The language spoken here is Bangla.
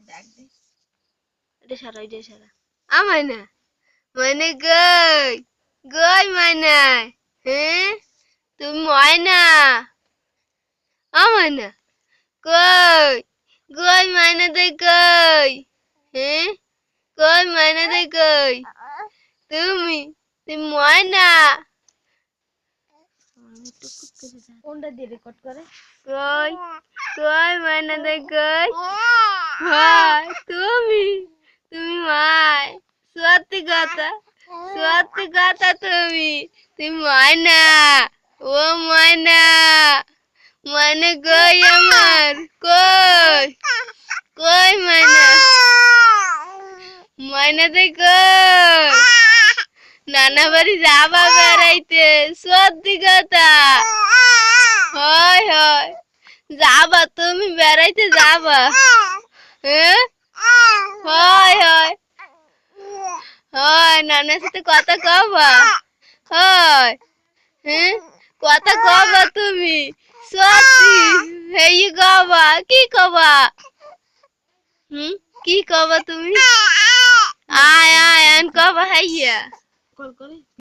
এটা সারা এটা সারা আমায় না মানে গই গই মানে হ্যাঁ তুমি ময়না আমায় না কই কই মাইনা দে কই হ্যাঁ কই মাইনা দে কই তুমি তুমি ময়না কোনটা দিয়ে রেকর্ড করে কই কই মাইনা দে কই হাই তুমি তুমি মাই সত্যি কথা তুমি তুমি ময়না ও ময়না ময়না কই আমার কই কই ময়না ময়না দে কই নানা বাড়ি যাবা বেড়াইতে সত্যি কথা হয় হয় যাবা তুমি বেড়াইতে যাবা হ্যাঁ হয় হয় হয় নানার সাথে কথা কবা হয় হ্যাঁ কথা কবা তুমি সত্যি হেই কবা কি কবা কি কবা তুমি আয় আয় আন কবা হাইয়া কল করে